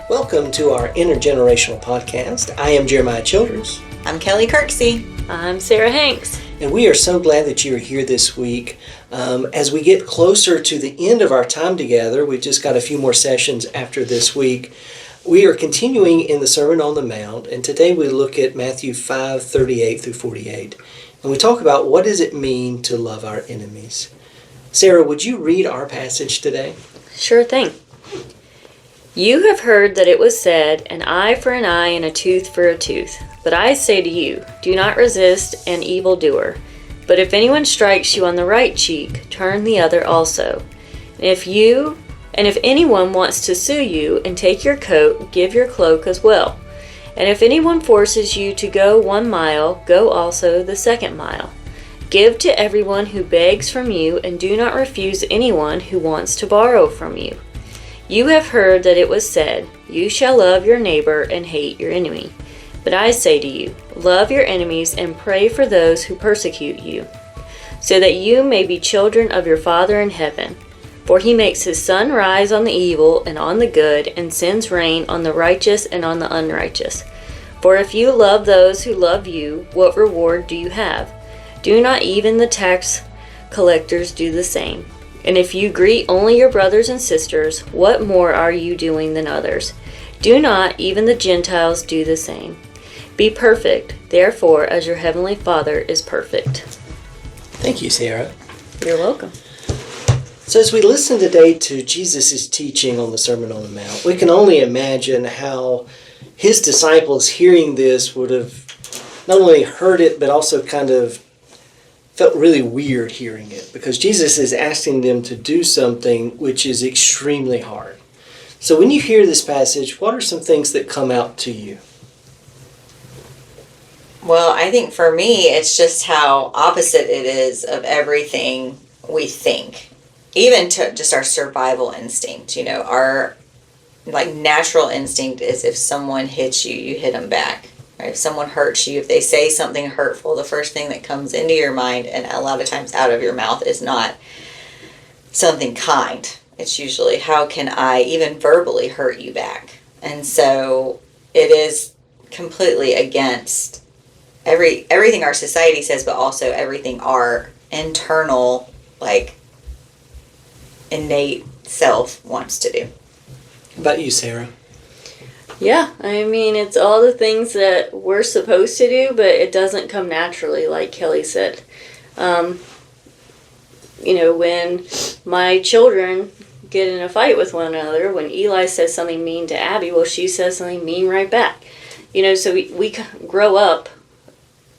Welcome to our Intergenerational podcast. I am Jeremiah Childers. I'm Kelly Kirksey. I'm Sarah Hanks. And we are so glad that you are here this week. As we get closer to the end of our time together, we've just got a few more sessions after this week. We are continuing in the Sermon on the Mount, and today we look at Matthew 5:38 through 48. And we talk about what does it mean to love our enemies. Sarah, would you read our passage today? Sure thing. You have heard that it was said, an eye for an eye and a tooth for a tooth. But I say to you, do not resist an evildoer. But if anyone strikes you on the right cheek, turn the other also. And if anyone wants to sue you and take your coat, give your cloak as well. And if anyone forces you to go 1 mile, go also the 2nd mile. Give to everyone who begs from you, and do not refuse anyone who wants to borrow from you. You have heard that it was said, you shall love your neighbor and hate your enemy. But I say to you, love your enemies and pray for those who persecute you, so that you may be children of your Father in heaven. For he makes his sun rise on the evil and on the good, and sends rain on the righteous and on the unrighteous. For if you love those who love you, what reward do you have? Do not even the tax collectors do the same? And if you greet only your brothers and sisters, what more are you doing than others? Do not even the Gentiles do the same? Be perfect, therefore, as your heavenly Father is perfect. Thank you, Sarah. You're welcome. So as we listen today to Jesus' teaching on the Sermon on the Mount, we can only imagine how his disciples hearing this would have not only heard it, but also kind of felt really weird hearing it, because Jesus is asking them to do something which is extremely hard. So when you hear this passage, what are some things that come out to you? Well, I think for me, it's just how opposite it is of everything we think. Even to just our survival instinct. You know, our natural instinct is if someone hits you, you hit them back. Right? If someone hurts you, if they say something hurtful, the first thing that comes into your mind, and a lot of times out of your mouth, is not something kind. It's usually, how can I even verbally hurt you back? And so it is completely against everything our society says, but also everything our internal, innate self wants to do. How about you, Sarah? Yeah, I mean, it's all the things that we're supposed to do, but it doesn't come naturally, like Kelly said. When my children get in a fight with one another, when Eli says something mean to Abby, well, she says something mean right back. So we grow up,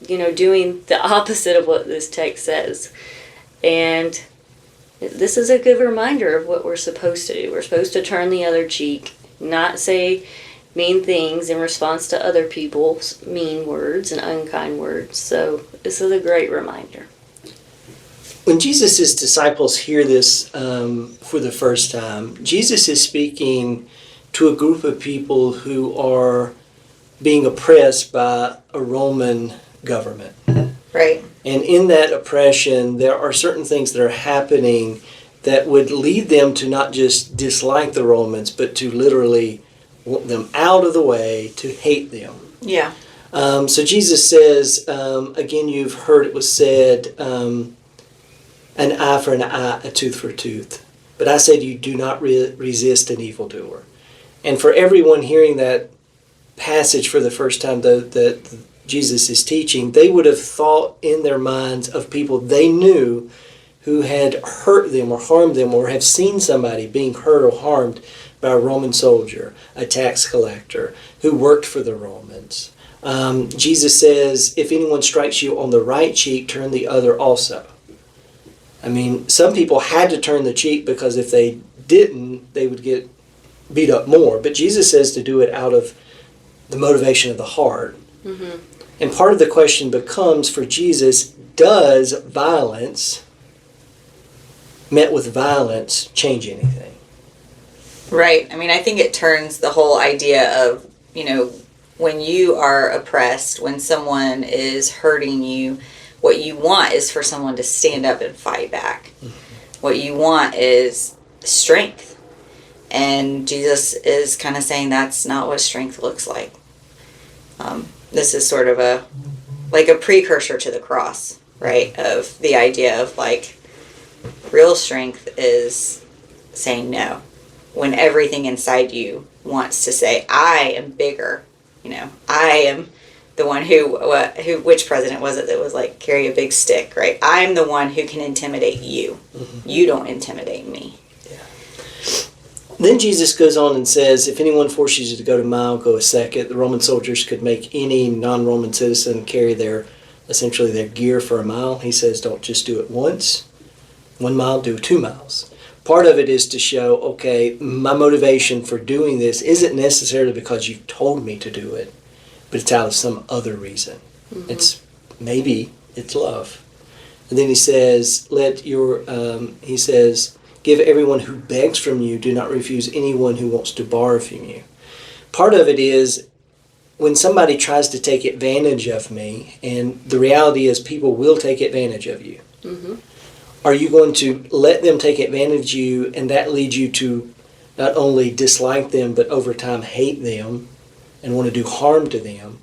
doing the opposite of what this text says. And this is a good reminder of what we're supposed to do. We're supposed to turn the other cheek, not say mean things in response to other people's mean words and unkind words. So this is a great reminder. When Jesus' disciples hear this for the first time, Jesus is speaking to a group of people who are being oppressed by a Roman government. Right. And in that oppression, there are certain things that are happening that would lead them to not just dislike the Romans, but to literally want them out of the way, to hate them. Yeah. So Jesus says, again, you've heard it was said, an eye for an eye, a tooth for a tooth. But I say to you, do not resist an evildoer. And for everyone hearing that passage for the first time that Jesus is teaching, they would have thought in their minds of people they knew who had hurt them or harmed them, or have seen somebody being hurt or harmed by a Roman soldier, a tax collector, who worked for the Romans. Jesus says, if anyone strikes you on the right cheek, turn the other also. I mean, some people had to turn the cheek because if they didn't, they would get beat up more. But Jesus says to do it out of the motivation of the heart. Mm-hmm. And part of the question becomes for Jesus, does violence met with violence change anything? Right. I mean, I think it turns the whole idea of, when you are oppressed, when someone is hurting you, what you want is for someone to stand up and fight back. Mm-hmm. What you want is strength. And Jesus is kind of saying that's not what strength looks like. This is sort of a precursor to the cross, right? Of the idea of like real strength is saying no when everything inside you wants to say, I am bigger. I am the one which president was it that was like, carry a big stick, right? I'm the one who can intimidate you. You don't intimidate me. Then Jesus goes on and says, if anyone forces you to go to a mile, go a second. The Roman soldiers could make any non-Roman citizen carry essentially their gear for a mile. He says, don't just do it once. 1 mile, do 2 miles. Part of it is to show, okay, my motivation for doing this isn't necessarily because you've told me to do it, but it's out of some other reason. Maybe it's love. And then he says, he says, give everyone who begs from you, do not refuse anyone who wants to borrow from you. Part of it is when somebody tries to take advantage of me, and the reality is people will take advantage of you. Are you going to let them take advantage of you, and that leads you to not only dislike them, but over time hate them and want to do harm to them?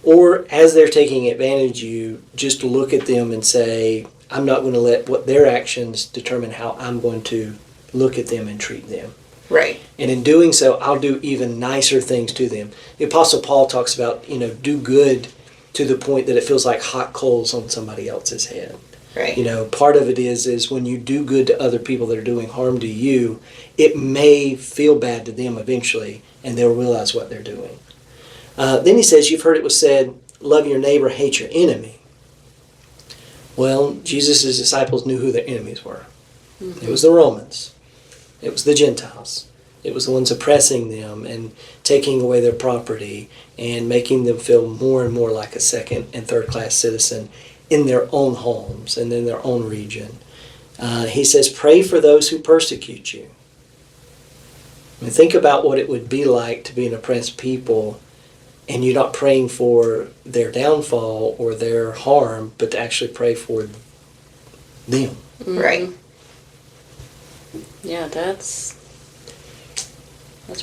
Or as they're taking advantage of you, just look at them and say, I'm not going to let what their actions determine how I'm going to look at them and treat them. Right. And in doing so, I'll do even nicer things to them. The Apostle Paul talks about, do good to the point that it feels like hot coals on somebody else's head. Right. Part of it is when you do good to other people that are doing harm to you, it may feel bad to them eventually, and they'll realize what they're doing. Then he says, you've heard it was said, love your neighbor, hate your enemy. Well, Jesus' disciples knew who their enemies were. It was the Romans. It was the Gentiles. It was the ones oppressing them and taking away their property and making them feel more and more like a second and third class citizen in their own homes and in their own region. He says, pray for those who persecute you. Think about what it would be like to be an oppressed people, and you're not praying for their downfall or their harm, but to actually pray for them. Right. Yeah, that's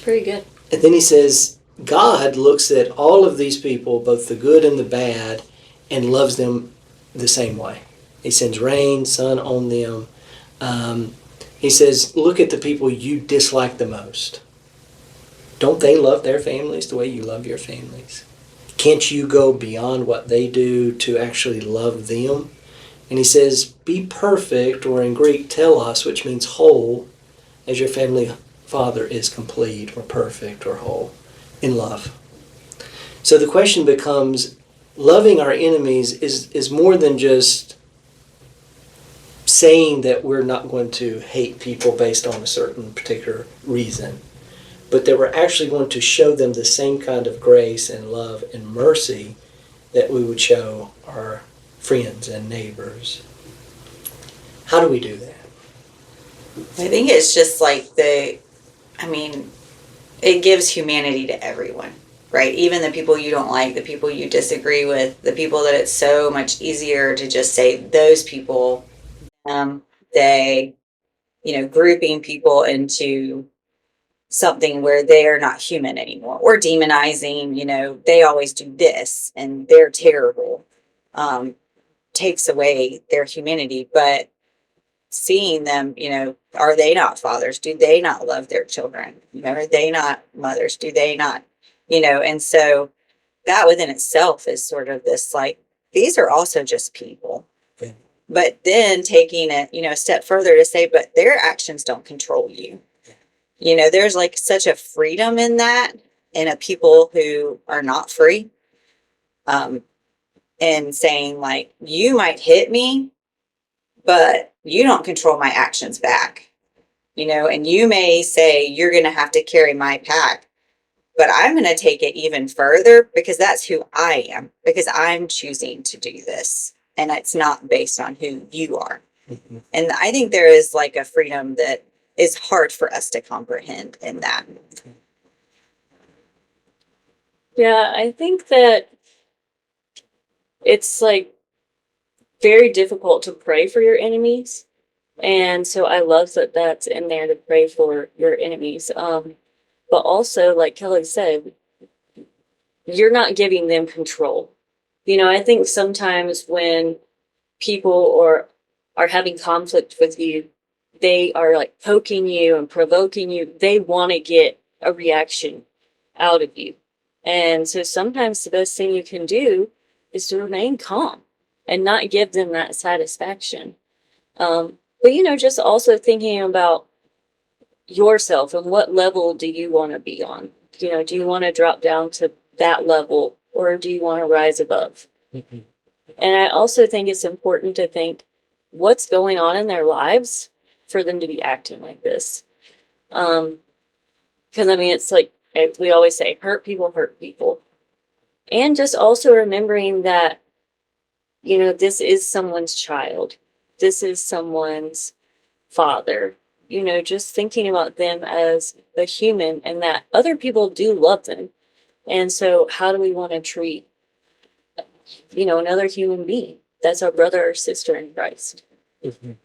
pretty good. And then he says, God looks at all of these people, both the good and the bad, and loves them the same way. He sends rain, sun on them. He says, look at the people you dislike the most. Don't they love their families the way you love your families? Can't you go beyond what they do to actually love them? And he says, be perfect, or in Greek, telos, which means whole, as your family father is complete or perfect or whole in love. So the question becomes, loving our enemies is more than just saying that we're not going to hate people based on a certain particular reason, but that we're actually going to show them the same kind of grace and love and mercy that we would show our friends and neighbors. How do we do that? I think it's just like it gives humanity to everyone, right? Even the people you don't like, the people you disagree with, the people that it's so much easier to just say those people, they, grouping people into something where they are not human anymore, or demonizing, they always do this and they're terrible, takes away their humanity. But seeing them, are they not fathers? Do they not love their children? Are they not mothers? Do they not, and so that within itself is sort of this, like, these are also just people. Yeah. But then taking it, a step further to say, but their actions don't control you. There's like such a freedom in that, in a people who are not free. And saying, like, you might hit me, but you don't control my actions back. And you may say you're going to have to carry my pack, but I'm going to take it even further because that's who I am, because I'm choosing to do this. And it's not based on who you are. Mm-hmm. And I think there is like a freedom that is hard for us to comprehend in that. Yeah, I think that it's like very difficult to pray for your enemies. And so I love that that's in there to pray for your enemies. But also, like Kelly said, you're not giving them control. I think sometimes when people are having conflict with you, they are like poking you and provoking you. They want to get a reaction out of you. And so sometimes the best thing you can do is to remain calm and not give them that satisfaction. But just also thinking about yourself and what level do you want to be on? Do you want to drop down to that level or do you want to rise above? Mhm. And I also think it's important to think what's going on in their lives for them to be acting like this. Because it's like we always say, hurt people hurt people. And just also remembering that, this is someone's child. This is someone's father. Just thinking about them as a human and that other people do love them. And so how do we want to treat, another human being? That's our brother or sister in Christ. Mhm.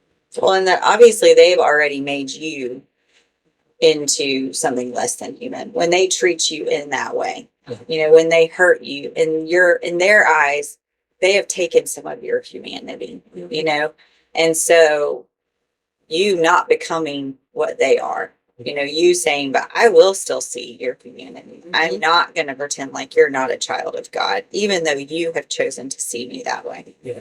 Well, and that obviously they've already made you into something less than human when they treat you in that way. When they hurt you and you're in their eyes, they have taken some of your humanity, and so you not becoming what they are. You saying, but I will still see your humanity. I'm not going to pretend like you're not a child of God, even though you have chosen to see me that way. Yeah.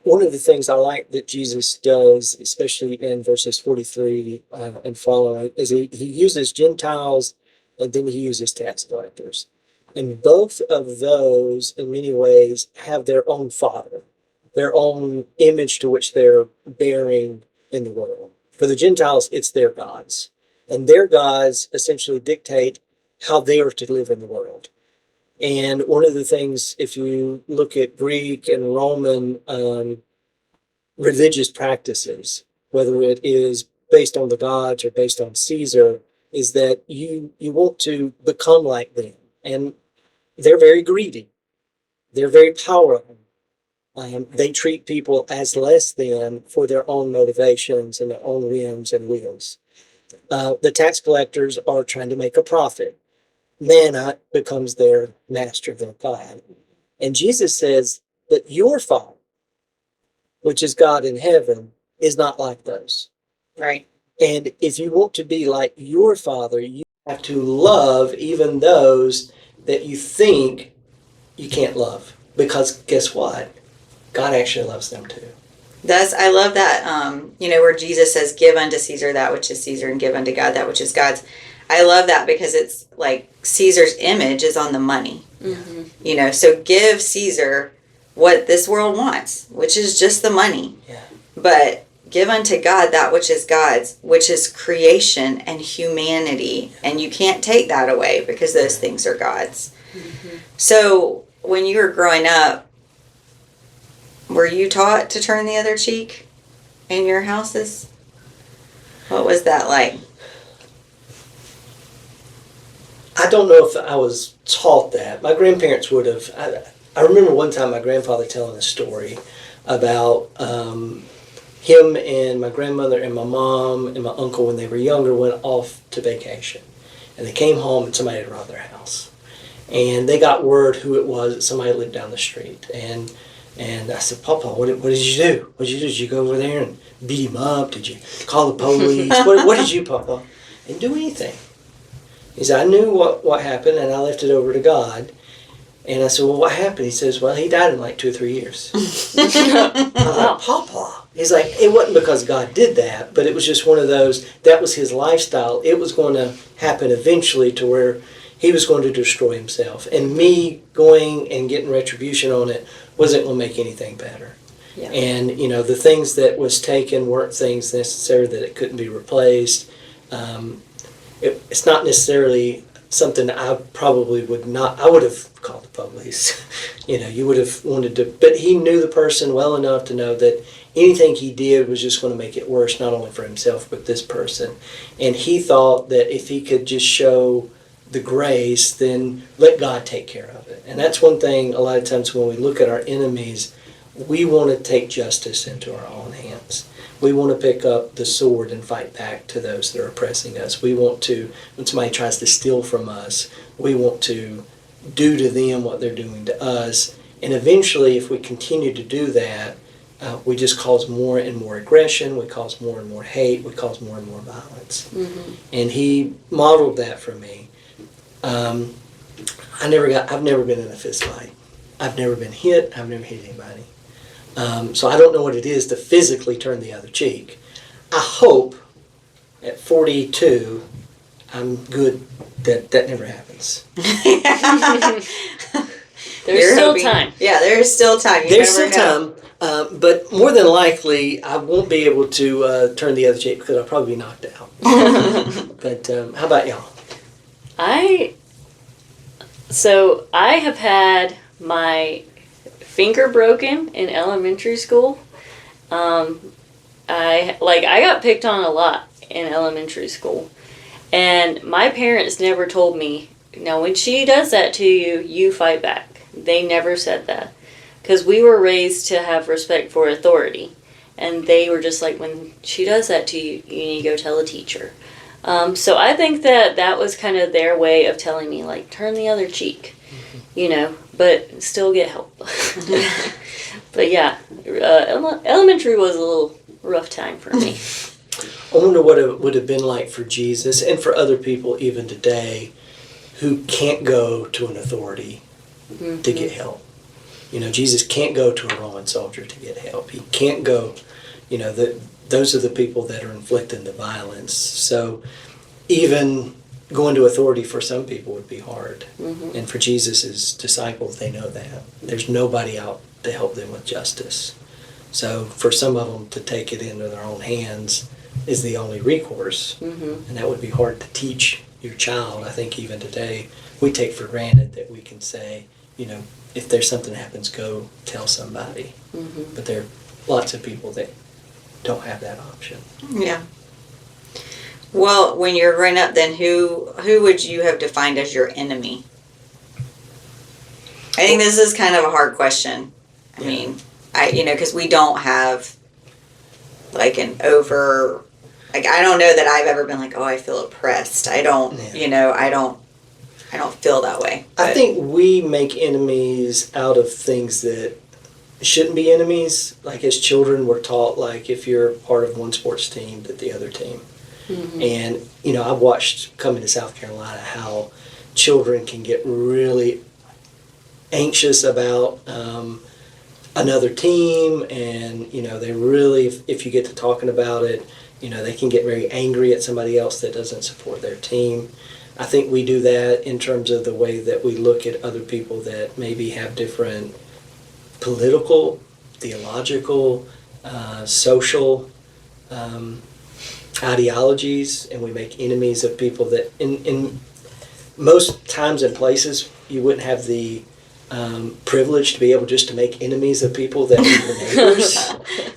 One of the things I like that Jesus does, especially in verses 43 and following, is he uses Gentiles and then he uses tax collectors. And both of those, in many ways, have their own father, their own image to which they're bearing in the world. For the Gentiles, it's their gods. And their gods essentially dictate how they are to live in the world. And one of the things, if you look at Greek and Roman religious practices, whether it is based on the gods or based on Caesar, is that you want to become like them. And they're very greedy. They're very powerful. They treat people as less than for their own motivations and their own whims and wills. The tax collectors are trying to make a profit. Man becomes their master, their God. And Jesus says that your Father, which is God in heaven, is not like those. Right. And if you want to be like your Father, you have to love even those that you think you can't love. Because guess what? God actually loves them too. I love that, where Jesus says, give unto Caesar that which is Caesar and give unto God that which is God's. I love that because it's like Caesar's image is on the money. Mm-hmm. So give Caesar what this world wants, which is just the money. Yeah. But give unto God that which is God's, which is creation and humanity. And you can't take that away because those things are God's. Mm-hmm. So when you were growing up, were you taught to turn the other cheek in your houses? What was that like? I don't know if I was taught that. My grandparents would have. I remember one time my grandfather telling a story about him and my grandmother and my mom and my uncle when they were younger went off to vacation. And they came home and somebody had robbed their house. And they got word who it was that somebody lived down the street. And I said, Papa, what did you do? What did you do? Did you go over there and beat him up? Did you call the police? What did you, Papa? I didn't do anything. He said, I knew what happened and I left it over to God. And I said, well, what happened? He says, well, he died in like 2 or 3 years. I was like, Papa. He's like, it wasn't because God did that, but it was just one of those, that was his lifestyle. It was going to happen eventually to where he was going to destroy himself. And me going and getting retribution on it wasn't going to make anything better. Yeah. And, the things that was taken weren't things necessary that it couldn't be replaced. It's not necessarily something I probably would not, I would have called the police. You would have wanted to, but he knew the person well enough to know that anything he did was just going to make it worse, not only for himself, but this person. And he thought that if he could just show the grace, then let God take care of it. And that's one thing a lot of times when we look at our enemies, we want to take justice into our own hands. We want to pick up the sword and fight back to those that are oppressing us. We want to, when somebody tries to steal from us, we want to do to them what they're doing to us. And eventually, if we continue to do that, we just cause more and more aggression, we cause more and more hate, we cause more and more violence. Mm-hmm. And he modeled that for me. I've never been in a fist fight. I've never been hit. I've never hit anybody. So I don't know what it is to physically turn the other cheek. I hope at 42, I'm good that never happens. There's still time. Yeah, there's still time. You There's never still know. time, but more than likely, I won't be able to turn the other cheek because I'll probably be knocked out. But how about y'all? So I have had my finger broken in elementary school. I got picked on a lot in elementary school, and my parents never told me, now when she does that to you, you fight back. They never said that, because we were raised to have respect for authority, and they were just like, when she does that to you, you need to go tell a teacher. So I think that was kind of their way of telling me, like, turn the other cheek, but still get help. But yeah, elementary was a little rough time for me. I wonder what it would have been like for Jesus and for other people even today who can't go to an authority to get help. Jesus can't go to a Roman soldier to get help. He can't go, those are the people that are inflicting the violence. So even going to authority for some people would be hard. Mm-hmm. And for Jesus' disciples, they know that. There's nobody out to help them with justice. So for some of them to take it into their own hands is the only recourse. Mm-hmm. And that would be hard to teach your child. I think even today we take for granted that we can say, if there's something that happens, go tell somebody. Mm-hmm. But there are lots of people that don't have that option. Yeah. Well, when you're growing up, then who would you have defined as your enemy? I think this is kind of a hard question. I mean, because we don't have like I don't know that I've ever been like, oh, I feel oppressed. I don't, I don't feel that way. But I think we make enemies out of things that shouldn't be enemies. Like as children, we're taught like if you're part of one sports team, that the other team. Mm-hmm. And, I've watched coming to South Carolina how children can get really anxious about another team, and they really, if you get to talking about it, they can get very angry at somebody else that doesn't support their team. I think we do that in terms of the way that we look at other people that maybe have different political, theological, social ideologies, and we make enemies of people that in most times and places you wouldn't have the privilege to be able just to make enemies of people that are your neighbors.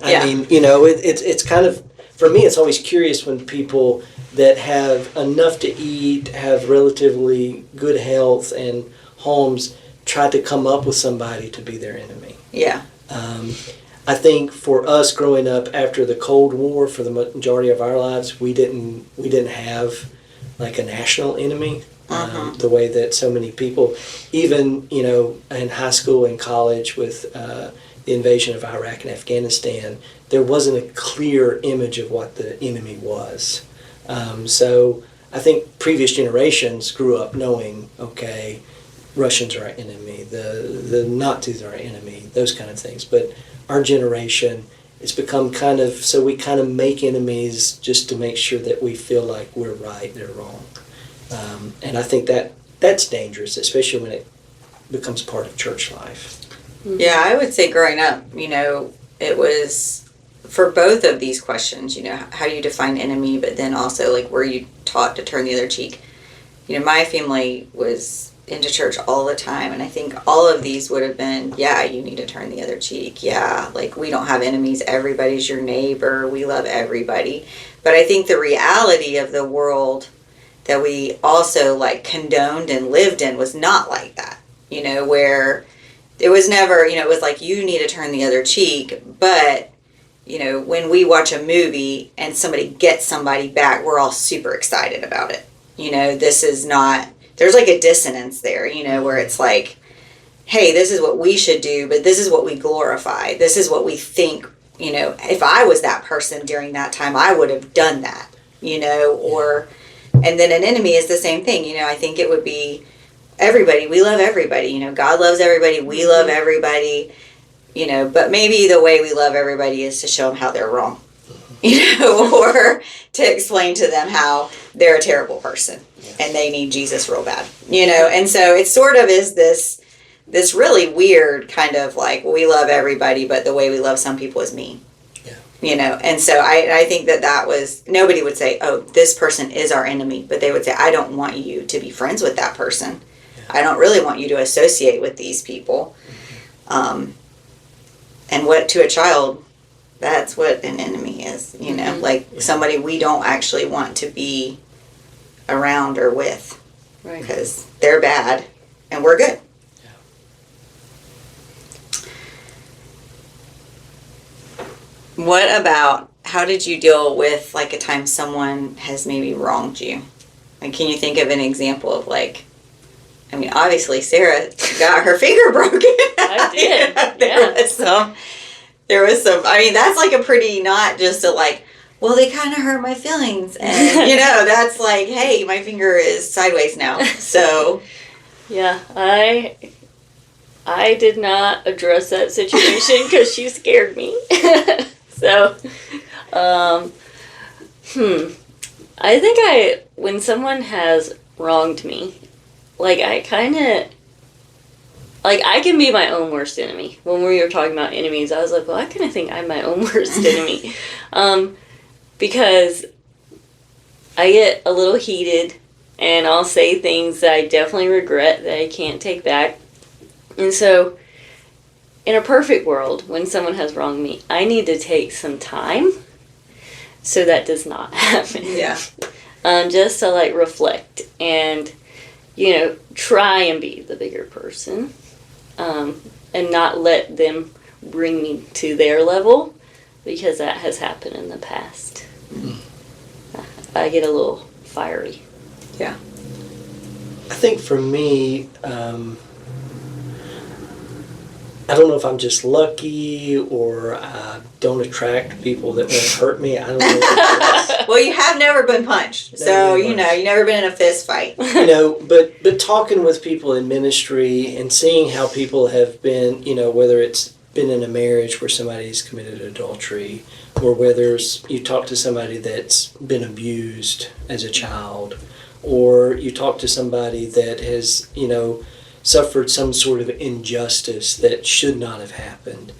Yeah. I mean, it's kind of, for me, it's always curious when people that have enough to eat, have relatively good health and homes, try to come up with somebody to be their enemy. Yeah. I think for us growing up after the Cold War, for the majority of our lives, we didn't have like a national enemy. The way that so many people, even in high school and college with the invasion of Iraq and Afghanistan, there wasn't a clear image of what the enemy was. So I think previous generations grew up knowing, okay, Russians are our enemy, the Nazis are our enemy, those kind of things. But our generation, it's become kind of, so we kind of make enemies just to make sure that we feel like we're right, they're wrong. And I think that's dangerous, especially when it becomes part of church life. Yeah, I would say growing up, it was for both of these questions, how do you define enemy, but then also like were you taught to turn the other cheek? My family was into church all the time, and I think all of these would have been, yeah, you need to turn the other cheek. Yeah, like we don't have enemies. Everybody's your neighbor. We love everybody. But I think the reality of the world that we also like condoned and lived in was not like that, where it was never, it was like you need to turn the other cheek, but when we watch a movie and somebody gets somebody back, we're all super excited about it. This is not, there's like a dissonance there, where it's like, hey, this is what we should do, but this is what we glorify. This is what we think, if I was that person during that time, I would have done that, and then an enemy is the same thing. I think it would be everybody. We love everybody, God loves everybody. We love everybody, but maybe the way we love everybody is to show them how they're wrong, or to explain to them how they're a terrible person and they need Jesus real bad, and so it sort of is this really weird kind of like, we love everybody, but the way we love some people is mean. And so I think that was, nobody would say, oh, this person is our enemy, but they would say, I don't want you to be friends with that person. I don't really want you to associate with these people. And what to a child, that's what an enemy is, like somebody we don't actually want to be around or with, because they're bad and we're good. What about, how did you deal with like a time someone has maybe wronged you? Like, can you think of an example of like, I mean, obviously Sarah got her finger broken. I did. There was some, I mean, that's like a pretty, not just a like, well, they kind of hurt my feelings. And, that's like, hey, my finger is sideways now. So. Yeah, I did not address that situation because she scared me. So, I think when someone has wronged me, like I can be my own worst enemy. When we were talking about enemies, I was like, well, I kind of think I'm my own worst enemy. Because I get a little heated and I'll say things that I definitely regret that I can't take back. And so, in a perfect world, when someone has wronged me, I need to take some time so that does not happen. Yeah. Just to like reflect and, try and be the bigger person, and not let them bring me to their level, because that has happened in the past. I get a little fiery. Yeah. I think for me, I don't know if I'm just lucky or I don't attract people that won't hurt me. I don't know what it is. Well, you have never been punched, so you've never been in a fist fight. But talking with people in ministry and seeing how people have been, whether it's been in a marriage where somebody's committed adultery, or whether you talk to somebody that's been abused as a child, or you talk to somebody that has, suffered some sort of injustice that should not have happened.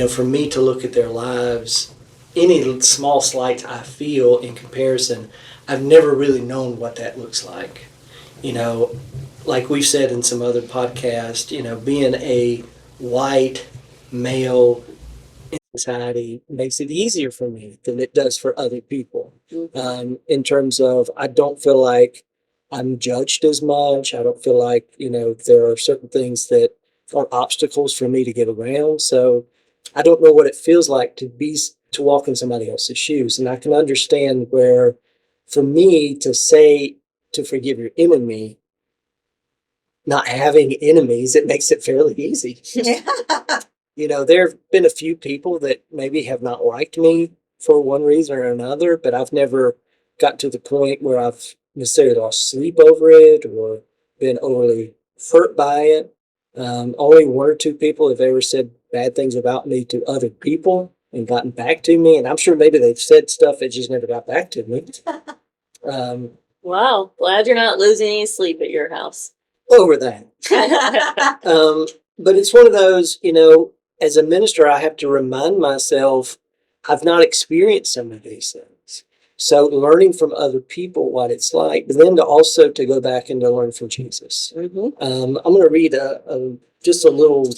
For me to look at their lives, any small slight I feel in comparison, I've never really known what that looks like. Like we've said in some other podcasts, being a white male in society makes it easier for me than it does for other people. In terms of, I don't feel like I'm judged as much. I don't feel like, there are certain things that are obstacles for me to get around. So I don't know what it feels like to walk in somebody else's shoes. And I can understand where, for me to say to forgive your enemy, not having enemies, it makes it fairly easy. There have been a few people that maybe have not liked me for one reason or another, but I've never gotten to the point where I've necessarily lost sleep over it or been overly hurt by it. Only one or two people have ever said bad things about me to other people and gotten back to me. And I'm sure maybe they've said stuff that just never got back to me. Wow, glad you're not losing any sleep at your house. Over that. But it's one of those, as a minister, I have to remind myself I've not experienced some of these things. So learning from other people what it's like, but then to go back and to learn from Jesus. Mm-hmm. I'm going to read just a little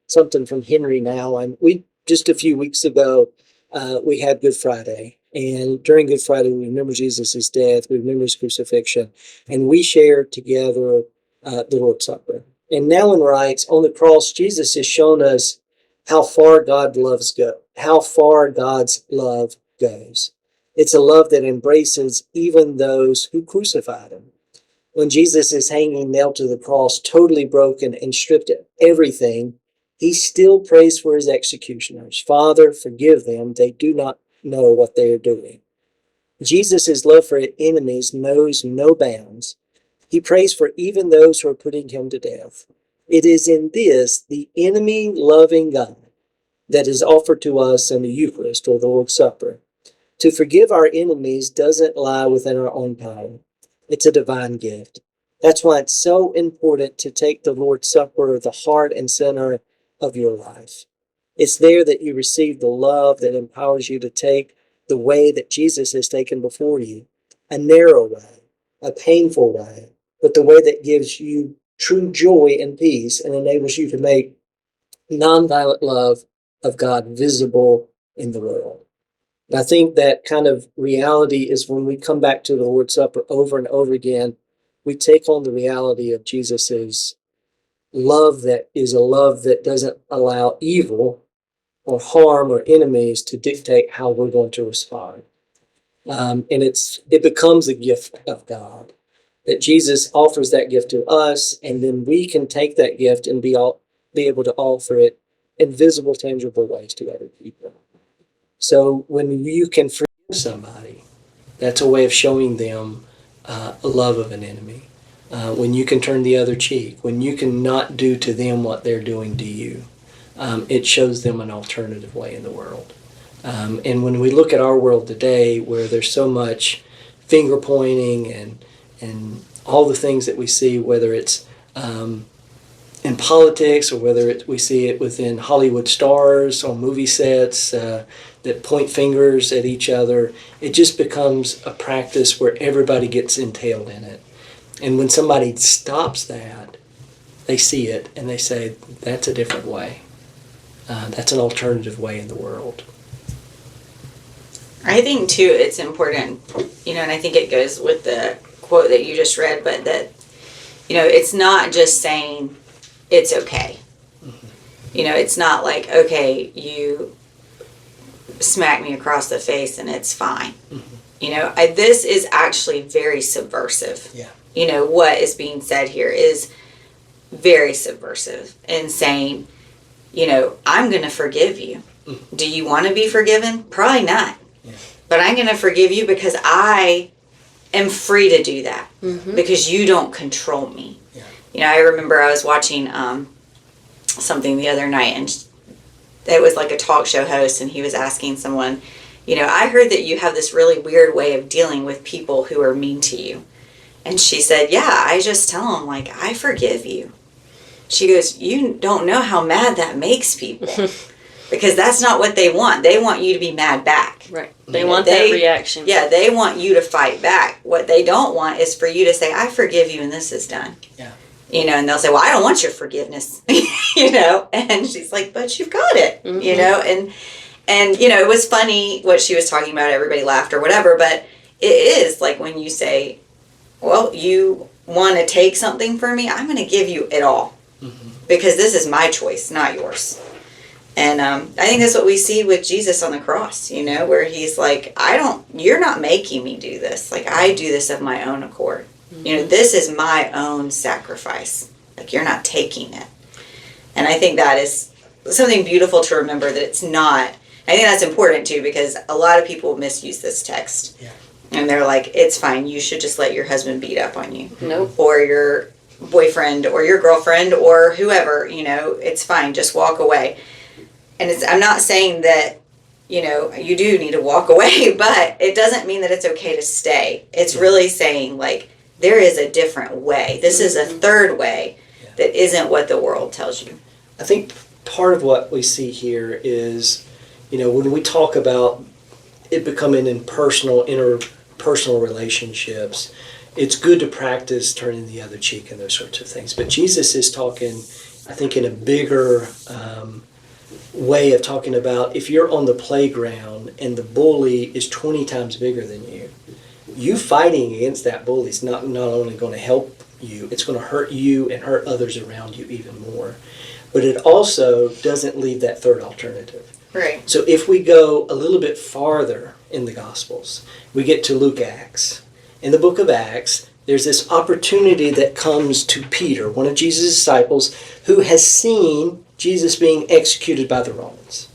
something from Henry now. And just a few weeks ago, we had Good Friday. And during Good Friday, we remember Jesus' death, we remember his crucifixion, and we shared together the Lord's Supper. And Nellen writes, on the cross, Jesus has shown us how far God loves go. how far God's love goes. It's a love that embraces even those who crucified him. When Jesus is hanging nailed to the cross, totally broken and stripped of everything, he still prays for his executioners. Father, forgive them. They do not know what they are doing. Jesus' love for his enemies knows no bounds. He prays for even those who are putting him to death. It is in this, the enemy-loving God, that is offered to us in the Eucharist or the Lord's Supper. To forgive our enemies doesn't lie within our own power. It's a divine gift. That's why it's so important to take the Lord's Supper, the heart and center of your life. It's there that you receive the love that empowers you to take the way that Jesus has taken before you, a narrow way, a painful way, but the way that gives you true joy and peace and enables you to make nonviolent love of God visible in the world. And I think that kind of reality is when we come back to the Lord's Supper over and over again, we take on the reality of Jesus's love, that is a love that doesn't allow evil or harm or enemies to dictate how we're going to respond. And it becomes a gift of God, that Jesus offers that gift to us, and then we can take that gift and be able to offer it in visible, tangible ways to other people. So when you can forgive somebody, that's a way of showing them a love of an enemy. When you can turn the other cheek, when you can not do to them what they're doing to you, it shows them an alternative way in the world. And when we look at our world today, where there's so much finger pointing and all the things that we see, whether it's in politics or whether we see it within Hollywood stars on movie sets that point fingers at each other, it just becomes a practice where everybody gets entailed in it. And when somebody stops that, they see it and they say, that's a different way. That's an alternative way in the world. I think too it's important, and I think it goes with the quote that you just read, but that, it's not just saying it's okay. Mm-hmm. It's not like, okay, you smack me across the face and it's fine. Mm-hmm. This is actually very subversive. Yeah. What is being said here is very subversive in saying, I'm going to forgive you. Mm-hmm. Do you want to be forgiven? Probably not. Yeah. But I'm going to forgive you because I am free to do that. Mm-hmm. Because you don't control me. Yeah. I remember I was watching something the other night, and it was like a talk show host, and he was asking someone, I heard that you have this really weird way of dealing with people who are mean to you. And she said, yeah, I just tell them, like, I forgive you. She goes, you don't know how mad that makes people. Because that's not what they want. They want you to be mad back. Right. They want that reaction. Yeah, they want you to fight back. What they don't want is for you to say, I forgive you and this is done. Yeah. And they'll say, well, I don't want your forgiveness. And she's like, but you've got it. Mm-hmm. And it was funny what she was talking about. Everybody laughed or whatever. But it is like when you say, well, you want to take something from me, I'm going to give you it all. Mm-hmm. Because this is my choice, not yours. And I think that's what we see with Jesus on the cross, where he's like, you're not making me do this. Like, I do this of my own accord. Mm-hmm. This is my own sacrifice. Like, you're not taking it. And I think that is something beautiful to remember, that it's not. I think that's important too, because a lot of people misuse this text. Yeah. And they're like, it's fine. You should just let your husband beat up on you. Nope. Or your boyfriend or your girlfriend or whoever, it's fine. Just walk away. And I'm not saying that, you do need to walk away, but it doesn't mean that it's okay to stay. It's really saying, like, there is a different way. This is a third way that isn't what the world tells you. I think part of what we see here is, when we talk about it becoming interpersonal relationships, it's good to practice turning the other cheek and those sorts of things. But Jesus is talking, I think, in a bigger way of talking about, if you're on the playground and the bully is 20 times bigger than you fighting against that bully is not only going to help you, it's going to hurt you and hurt others around you even more. But it also doesn't leave that third alternative. Right. So if we go a little bit farther in the Gospels, we get to Luke Acts. In the book of Acts, there's this opportunity that comes to Peter, one of Jesus' disciples, who has seen Jesus being executed by the Romans.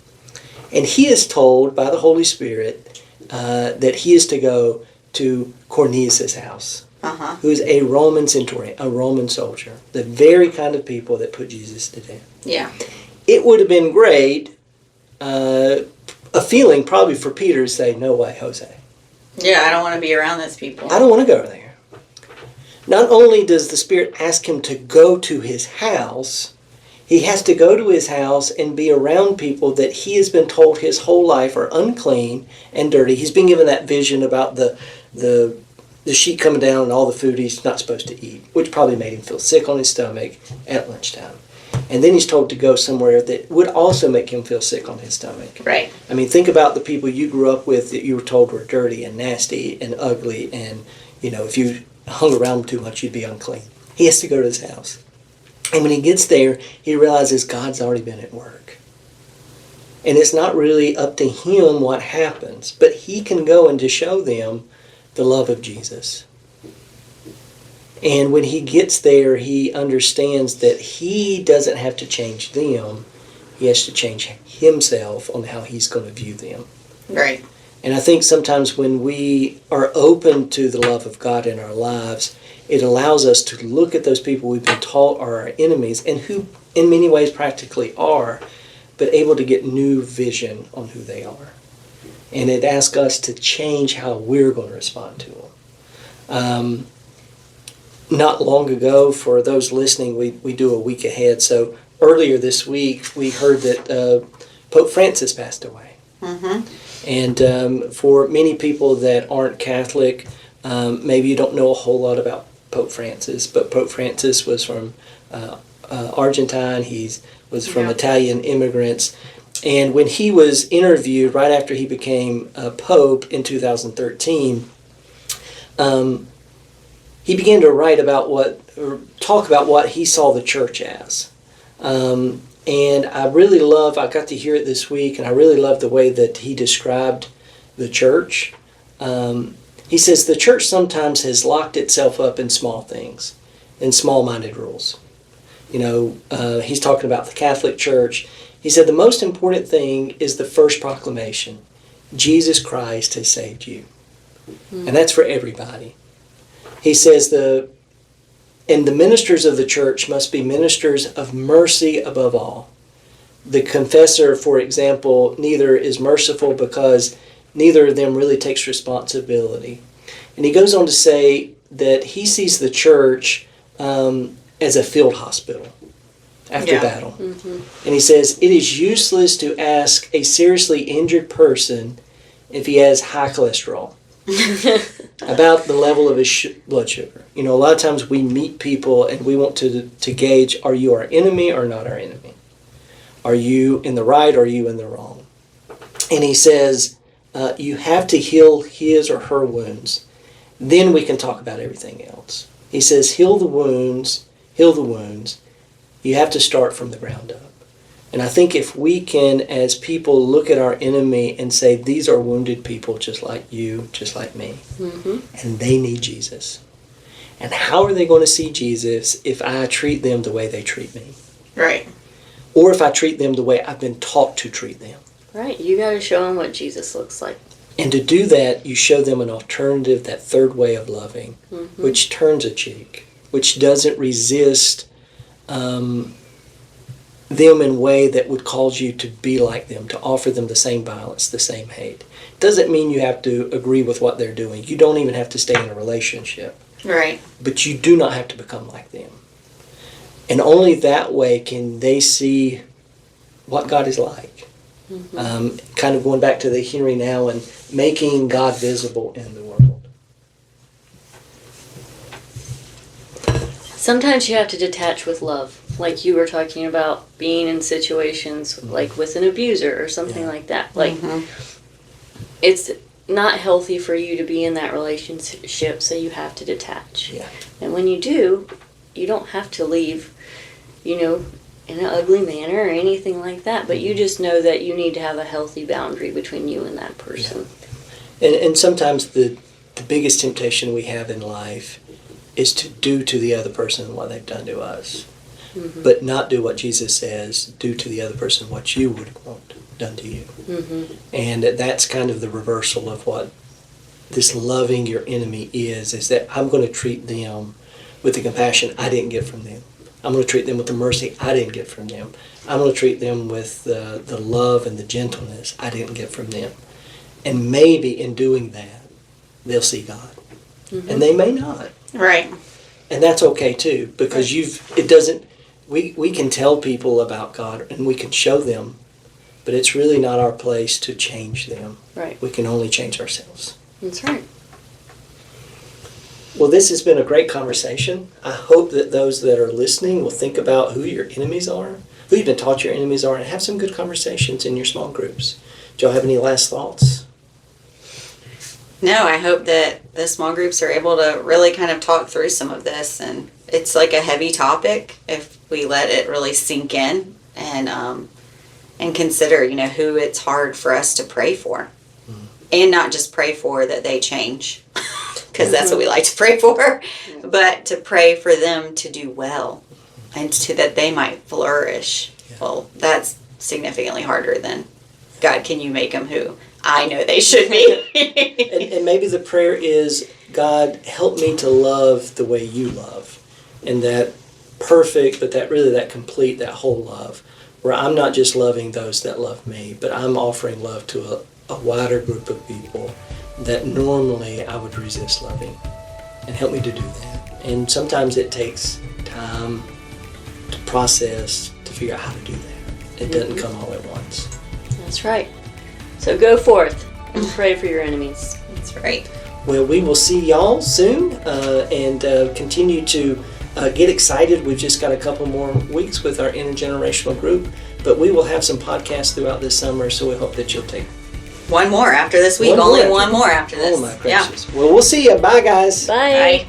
And he is told by the Holy Spirit that he is to go to Cornelius' house, who is a Roman centurion, a Roman soldier, the very kind of people that put Jesus to death. Yeah. It would have been great, a feeling probably for Peter to say, no way, Jose. Yeah, I don't want to be around those people. I don't want to go there. Not only does the Spirit ask him to go to his house, he has to go to his house and be around people that he has been told his whole life are unclean and dirty. He's been given that vision about the sheet coming down and all the food he's not supposed to eat, which probably made him feel sick on his stomach at lunchtime. And then he's told to go somewhere that would also make him feel sick on his stomach. Right. I mean, think about the people you grew up with that you were told were dirty and nasty and ugly, and, you know, if you hung around them too much, you'd be unclean. He has to go to his house. And when he gets there, he realizes God's already been at work. And it's not really up to him what happens, but he can go and to show them the love of Jesus. And when he gets there, he understands that he doesn't have to change them. He has to change himself on how he's going to view them. Right. And I think sometimes when we are open to the love of God in our lives, it allows us to look at those people we've been taught are our enemies and who in many ways practically are, but able to get new vision on who they are. And it asks us to change how we're going to respond to them. Not long ago, for those listening, we do a week ahead. So earlier this week, we heard that Pope Francis passed away. Mm-hmm. And for many people that aren't Catholic, maybe you don't know a whole lot about Pope Francis, but Pope Francis was from Argentine. He was from Italian immigrants. And when he was interviewed right after he became Pope in 2013, he began to write about talk about what he saw the church as. And I got to hear it this week, and I really love the way that he described the church. He says the church sometimes has locked itself up in small things, in small-minded rules. You know, he's talking about the Catholic Church. He said the most important thing is the first proclamation. Jesus Christ has saved you. Mm-hmm. And that's for everybody. He says the ministers of the church must be ministers of mercy above all. The confessor, for example, neither is merciful because neither of them really takes responsibility. And he goes on to say that he sees the church as a field hospital after battle. Mm-hmm. And he says, it is useless to ask a seriously injured person if he has high cholesterol about the level of his blood sugar. You know, a lot of times we meet people and we want to gauge, are you our enemy or not our enemy? Are you in the right or are you in the wrong? And he says, you have to heal his or her wounds. Then we can talk about everything else. He says, heal the wounds. You have to start from the ground up. And I think if we can, as people, look at our enemy and say, these are wounded people just like you, just like me, and they need Jesus. And how are they going to see Jesus if I treat them the way they treat me? Right. Or if I treat them the way I've been taught to treat them. Right. You got to show them what Jesus looks like. And to do that, you show them an alternative, that third way of loving, which turns a cheek, which doesn't resist them in a way that would cause you to be like them, to offer them the same violence, the same hate. Doesn't mean you have to agree with what they're doing. You don't even have to stay in a relationship. Right. But you do not have to become like them. And only that way can they see what God is like. Kind of going back to the here and now and making God visible in the world. Sometimes you have to detach with love. Like you were talking about being in situations like with an abuser or something like that. Like it's not healthy for you to be in that relationship, so you have to detach. Yeah. And when you do, you don't have to leave, you know, in an ugly manner or anything like that, but you just know that you need to have a healthy boundary between you and that person. And sometimes the biggest temptation we have in life is to do to the other person what they've done to us, but not do what Jesus says, do to the other person what you would want done to you. And that's kind of the reversal of what this loving your enemy is that I'm going to treat them with the compassion I didn't get from them. I'm going to treat them with the mercy I didn't get from them. I'm going to treat them with the love and the gentleness I didn't get from them. And maybe in doing that, they'll see God. And they may not. Right. And that's okay too, because we can tell people about God and we can show them, but it's really not our place to change them. Right. We can only change ourselves. That's right. Well, this has been a great conversation. I hope that those that are listening will think about who your enemies are, who you've been taught your enemies are, and have some good conversations in your small groups. Do y'all have any last thoughts? No, I hope that the small groups are able to really kind of talk through some of this. And it's like a heavy topic if we let it really sink in and consider, who it's hard for us to pray for. And not just pray for that they change, because that's what we like to pray for, but to pray for them to do well and that they might flourish. Yeah. Well, that's significantly harder than, God, can you make them who I know they should be? and maybe the prayer is, God, help me to love the way you love. And that perfect, but that complete, that whole love, where I'm not just loving those that love me, but I'm offering love to a wider group of people that normally I would resist loving. And help me to do that. And sometimes it takes time to process, to figure out how to do that. It doesn't come all at once. That's right. So go forth and pray for your enemies. That's right. Well, we will see y'all soon and continue to get excited. We've just got a couple more weeks with our intergenerational group, but we will have some podcasts throughout this summer, so we hope that you'll take one more after this week. Only one more after this. Oh my gracious. Yeah. Well, we'll see you. Bye, guys. Bye. Bye.